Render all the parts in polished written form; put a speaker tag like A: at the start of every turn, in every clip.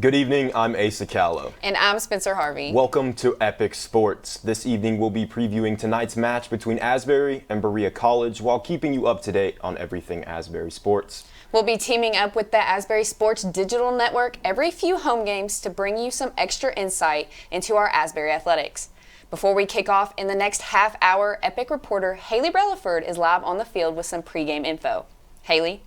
A: Good evening, I'm Asa Callow.
B: And I'm Spencer Harvey.
A: Welcome to Epic Sports. This evening we'll be previewing tonight's match between Asbury and Berea College while keeping you up to date on everything Asbury sports.
B: We'll be teaming up with the Asbury Sports Digital Network every few home games to bring you some extra insight into our Asbury athletics. Before we kick off in the next half hour, Epic reporter Haleigh Releford is live on the field with some pregame info. Haleigh?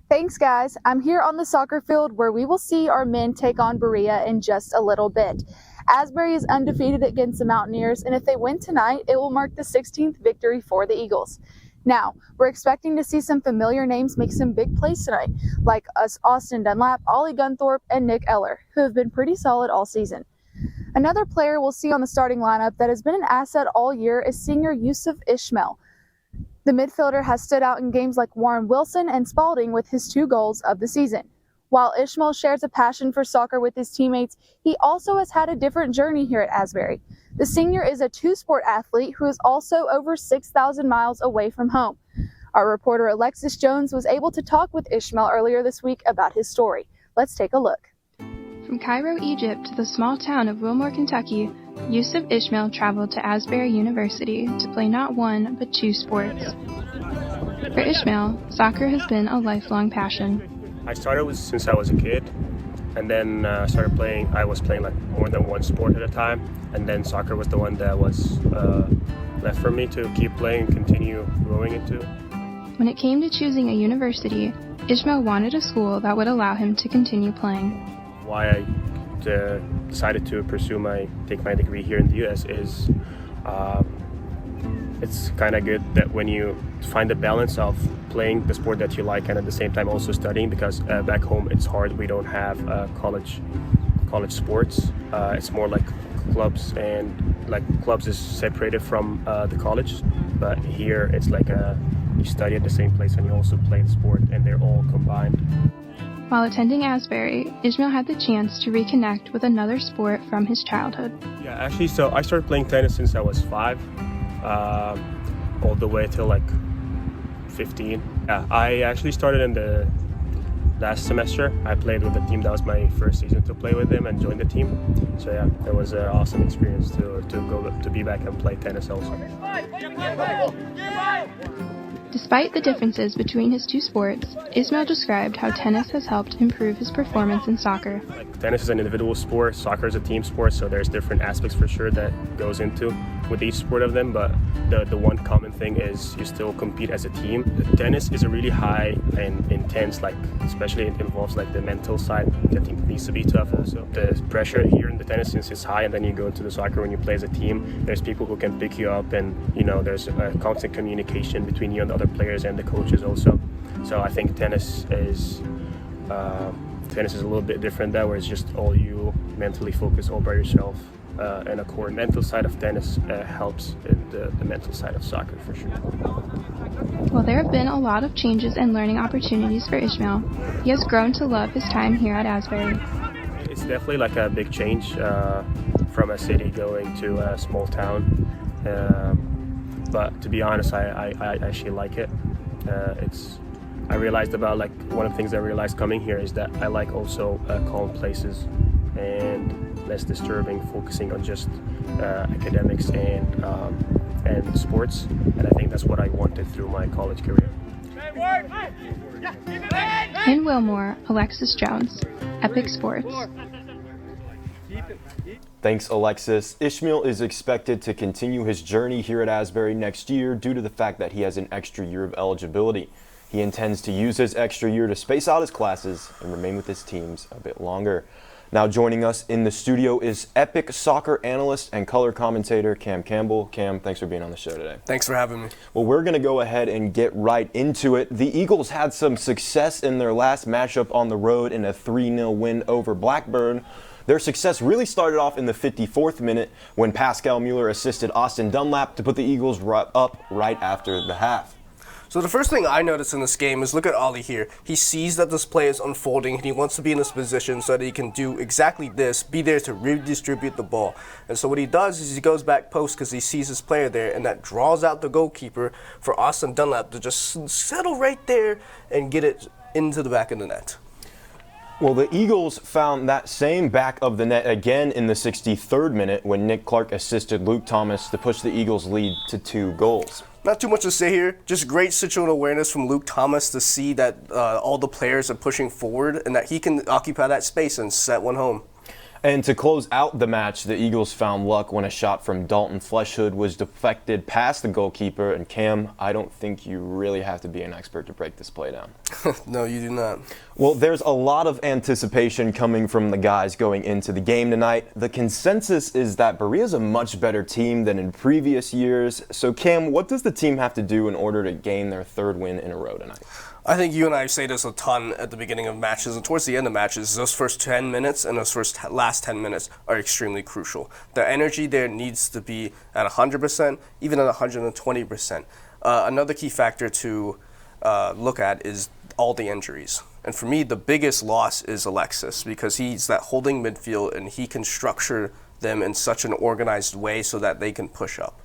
C: Thanks, guys. I'm here on the soccer field where we will see our men take on Berea in just a little bit. Asbury is undefeated against the Mountaineers, and if they win tonight, it will mark the 16th victory for the Eagles. Now, we're expecting to see some familiar names make some big plays tonight, like Austin Dunlap, Ollie Gunthorpe, and Nick Eller, who have been pretty solid all season. Another player we'll see on the starting lineup that has been an asset all year is senior Yousef Ismail. The midfielder has stood out in games like Warren Wilson and Spalding with his 2 goals of the season. While Ismail shares a passion for soccer with his teammates, he also has had a different journey here at Asbury. The senior is a 2-sport athlete who is also over 6,000 miles away from home. Our reporter Alexis Jones was able to talk with Ismail earlier this week about his story. Let's take a look.
D: From Cairo, Egypt to the small town of Wilmore, Kentucky, Yousef Ismail traveled to Asbury University to play not one, but 2 sports. For Ismail, soccer has been a lifelong passion.
E: I started since I was a kid, and then I was playing like more than one sport at a time, and then soccer was the one that was left for me to keep playing and continue growing into.
D: When it came to choosing a university, Ismail wanted a school that would allow him to continue playing.
E: Why I decided to take my degree here in the U.S. is it's kind of good that when you find the balance of playing the sport that you like and at the same time also studying, because back home it's hard. We don't have college sports. It's more like clubs, and like clubs is separated from the college, but here it's like you study at the same place and you also play the sport, and they're all combined.
D: While attending Asbury, Ismail had the chance to reconnect with another sport from his childhood.
E: Yeah, actually, so I started playing tennis since I was 5, all the way till like 15. Yeah, I actually started in the last semester. I played with the team. That was my first season to play with them and join the team. So yeah, it was an awesome experience to be back and play tennis also.
D: Despite the differences between his 2 sports, Ismail described how tennis has helped improve his performance in soccer.
E: Tennis is an individual sport, soccer is a team sport, so there's different aspects for sure that goes into with each sport of them, but the one common thing is you still compete as a team. Tennis is a really high and intense, especially it involves the mental side that needs to be tough also. The pressure here in the tennis is high, and then you go into the soccer when you play as a team. There's people who can pick you up, and there's a constant communication between you and the other players and the coaches also. So I think tennis is a little bit different there, where it's just all you, mentally focus all by yourself, and a core mental side of tennis helps the mental side of soccer for sure.
D: While there have been a lot of changes and learning opportunities for Ismail, he has grown to love his time here at Asbury.
E: It's definitely a big change from a city going to a small town. But to be honest, I actually like it. I realized about one of the things I realized coming here is that I like also calm places and less disturbing, focusing on just academics and sports. And I think that's what I wanted through my college career.
D: In Wilmore, Alexis Jones, Epic Sports.
A: Thanks, Alexis. Ismail is expected to continue his journey here at Asbury next year due to the fact that he has an extra year of eligibility. He intends to use his extra year to space out his classes and remain with his teams a bit longer. Now joining us in the studio is Epic soccer analyst and color commentator Cam Campbell. Cam, thanks for being on the show today.
F: Thanks for having me.
A: Well, we're going to go ahead and get right into it. The Eagles had some success in their last matchup on the road in a 3-0 win over Blackburn. Their success really started off in the 54th minute when Pascal Mueller assisted Austin Dunlap to put the Eagles up right after the half.
F: So the first thing I noticed in this game is look at Ollie here. He sees that this play is unfolding and he wants to be in this position so that he can do exactly this, be there to redistribute the ball. And so what he does is he goes back post because he sees his player there, and that draws out the goalkeeper for Austin Dunlap to just settle right there and get it into the back of the net.
A: Well, the Eagles found that same back of the net again in the 63rd minute when Nick Clark assisted Luke Thomas to push the Eagles' lead to 2 goals.
F: Not too much to say here. Just great situational awareness from Luke Thomas to see that all the players are pushing forward and that he can occupy that space and set one home.
A: And to close out the match, the Eagles found luck when a shot from Dalton Fleshhood was deflected past the goalkeeper. And Cam, I don't think you really have to be an expert to break this play down.
F: No, you do not.
A: Well, there's a lot of anticipation coming from the guys going into the game tonight. The consensus is that Berea's a much better team than in previous years. So Cam, what does the team have to do in order to gain their 3rd win in a row tonight?
F: I think you and I say this a ton at the beginning of matches and towards the end of matches. Those first 10 minutes and those last 10 minutes are extremely crucial. The energy there needs to be at 100%, even at 120%. Another key factor to look at is all the injuries. And for me, the biggest loss is Alexis because he's that holding midfield and he can structure them in such an organized way so that they can push up.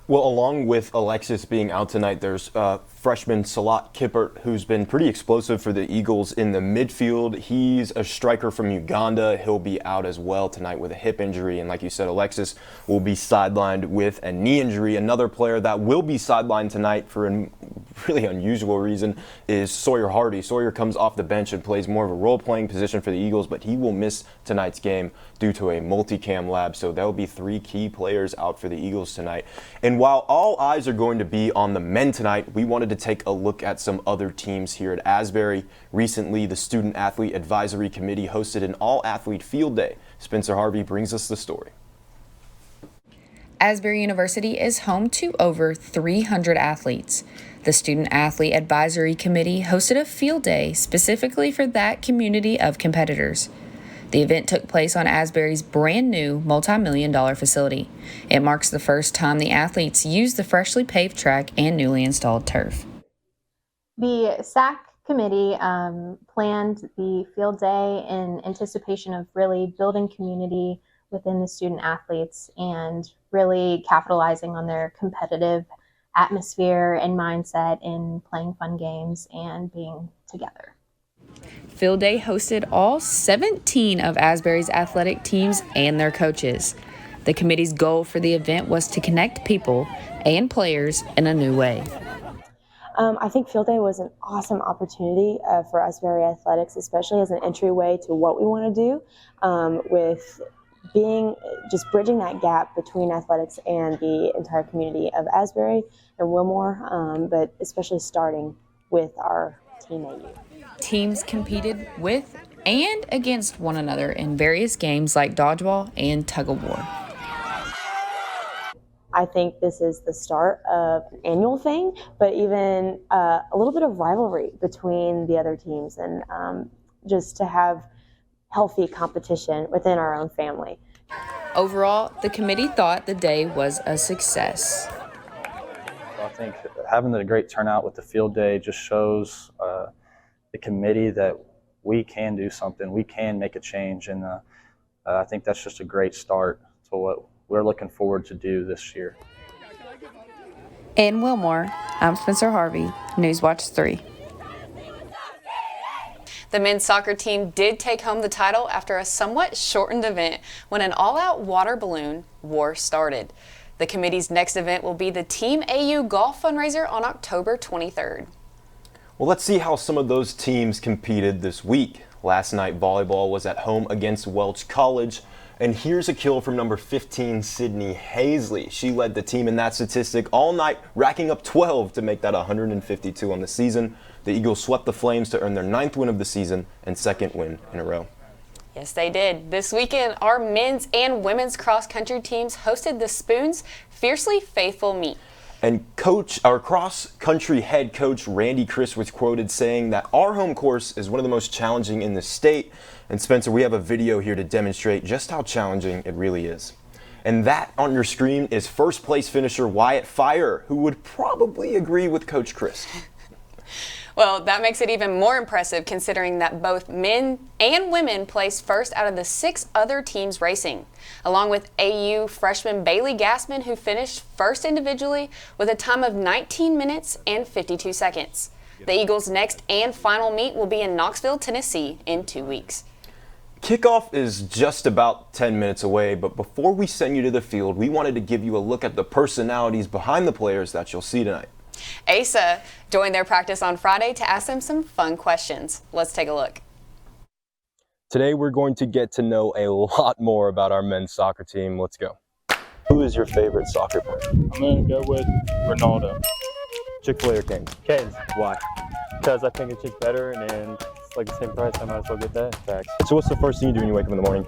A: Well, along with Alexis being out tonight, there's freshman Salat Kippert, who's been pretty explosive for the Eagles in the midfield. He's a striker from Uganda. He'll be out as well tonight with a hip injury. And like you said, Alexis will be sidelined with a knee injury. Another player that will be sidelined tonight for a really unusual reason is Sawyer Harvey. Sawyer comes off the bench and plays more of a role-playing position for the Eagles, but he will miss tonight's game due to a multicam lab. So there will be 3 key players out for the Eagles tonight. And while all eyes are going to be on the men tonight, we wanted to take a look at some other teams here at Asbury. Recently, the Student Athlete Advisory Committee hosted an all-athlete field day. Spencer Harvey brings us the story.
B: Asbury University is home to over 300 athletes. The Student Athlete Advisory Committee hosted a field day specifically for that community of competitors. The event took place on Asbury's brand new multi-million-dollar facility. It marks the first time the athletes used the freshly paved track and newly installed turf.
G: The SAAC committee planned the field day in anticipation of really building community within the student athletes and really capitalizing on their competitive atmosphere and mindset in playing fun games and being together.
B: Field Day hosted all 17 of Asbury's athletic teams and their coaches. The committee's goal for the event was to connect people and players in a new way.
H: I think Field Day was an awesome opportunity for Asbury Athletics, especially as an entryway to what we want to do with just bridging that gap between athletics and the entire community of Asbury and Wilmore, but especially starting with our Team AU.
B: Teams competed with and against one another in various games like dodgeball and tug-of-war.
H: I think this is the start of an annual thing, but even a little bit of rivalry between the other teams and just to have healthy competition within our own family.
B: Overall, the committee thought the day was a success.
I: I think having a great turnout with the field day just shows the committee that we can do something, we can make a change, and I think that's just a great start to what we're looking forward to do this year.
B: In Wilmore, I'm Spencer Harvey, Newswatch 3. The men's soccer team did take home the title after a somewhat shortened event when an all-out water balloon war started. The committee's next event will be the Team AU Golf Fundraiser on October 23rd.
A: Well, let's see how some of those teams competed this week. Last night, volleyball was at home against Welch College. And here's a kill from number 15, Sydney Hazley. She led the team in that statistic all night, racking up 12 to make that 152 on the season. The Eagles swept the Flames to earn their 9th win of the season and 2nd win in a row.
B: Yes, they did. This weekend, our men's and women's cross-country teams hosted the Spoons Fiercely Faithful Meet.
A: And our cross-country head coach, Randy Chris, was quoted saying that our home course is one of the most challenging in the state. And Spencer, we have a video here to demonstrate just how challenging it really is. And that on your screen is first place finisher Wyatt Fire, who would probably agree with Coach Chris.
B: Well, that makes it even more impressive considering that both men and women placed first out of the 6 other teams racing, along with AU freshman Bailey Gassman, who finished first individually with a time of 19 minutes and 52 seconds. The Eagles' next and final meet will be in Knoxville, Tennessee in 2 weeks.
A: Kickoff is just about 10 minutes away, but before we send you to the field, we wanted to give you a look at the personalities behind the players that you'll see tonight.
B: Asa joined their practice on Friday to ask them some fun questions. Let's take a look.
A: Today we're going to get to know a lot more about our men's soccer team. Let's go. Who is your favorite soccer player?
J: I'm going to go with Ronaldo.
A: Chick-fil-A or Canes?
J: Canes.
A: Why?
J: Because I think it's just better and it's like the same price. I might as well get that.
A: Facts. So what's the first thing you do when you wake up in the morning?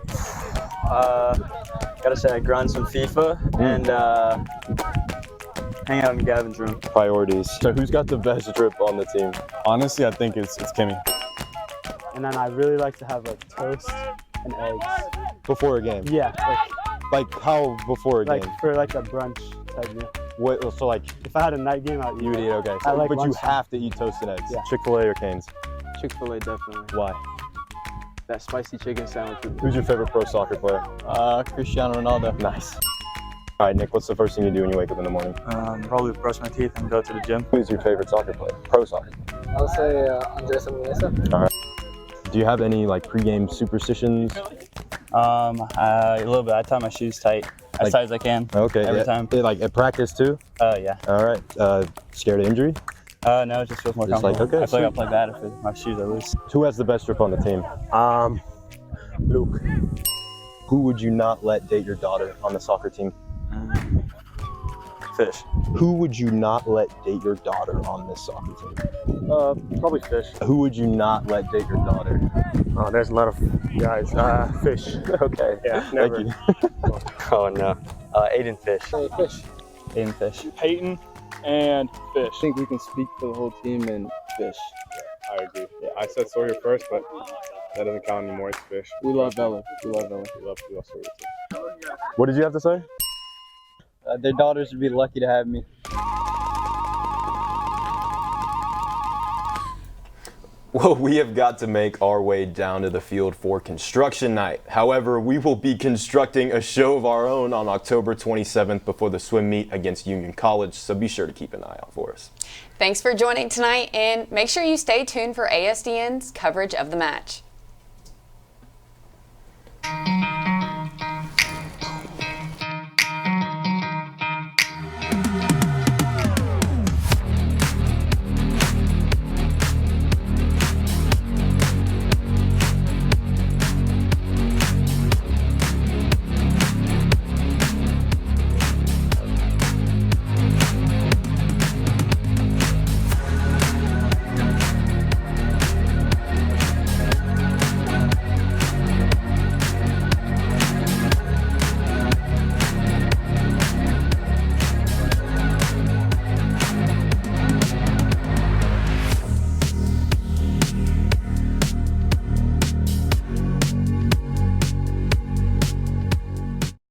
K: Gotta say I grind some FIFA and hang out in Gavin's room.
A: Priorities. So who's got the best drip on the team?
L: Honestly, I think it's Kimmy.
J: And then I really like to have like toast and eggs.
A: Before a game?
J: Yeah.
A: Like how before a game?
J: Like for like a brunch type meal.
A: What, so like
J: if I had a night game, I'd eat.
A: You would eat, okay.
J: I like
A: but you
J: lunchtime.
A: have to eat toast and eggs.
J: Yeah.
A: Chick-fil-A or Canes?
K: Chick-fil-A definitely.
A: Why?
K: That spicy chicken sandwich.
A: Who's your favorite pro soccer player?
K: Cristiano Ronaldo.
A: Nice. All right, Nick, what's the first thing you do when you wake up in the morning?
K: Probably brush my teeth and go to the gym.
A: Who's your favorite soccer player? Pro soccer.
K: I'll say Andres Amenesa.
A: All right. Do you have any like pregame superstitions?
K: A little bit. I tie my shoes tight as tight as I can.
A: Okay.
K: Every time.
A: Like at practice too?
K: Yeah.
A: All right. Scared of injury?
K: No, it just feels more
A: Just
K: comfortable.
A: like, okay,
K: I feel like
A: sweet.
K: I'll play bad if my shoes are loose.
A: Who has the best drip on the team?
L: Luke.
A: Who would you not let date your daughter on the soccer team?
K: Fish.
A: Who would you not let date your daughter on this soccer team?
L: Probably Fish.
A: Who would you not let date your daughter?
L: Oh, there's a lot of guys. Fish.
A: Okay.
L: Yeah, never.
A: Thank you.
K: Oh no. Aiden Fish.
L: Fish.
K: Aiden Fish.
J: Peyton and Fish.
K: I think we can speak for the whole team and Fish.
L: I agree. Yeah, I said Sawyer first, but that doesn't count anymore. It's Fish.
K: We love Bella. We love Bella.
L: We love Sawyer too.
A: What did you have to say?
K: Their daughters would be lucky to have me.
A: Well, we have got to make our way down to the field for construction night. However, we will be constructing a show of our own on October 27th before the swim meet against Union College, so be sure to keep an eye out for us.
B: Thanks for joining tonight, and make sure you stay tuned for ASDN's coverage of the match.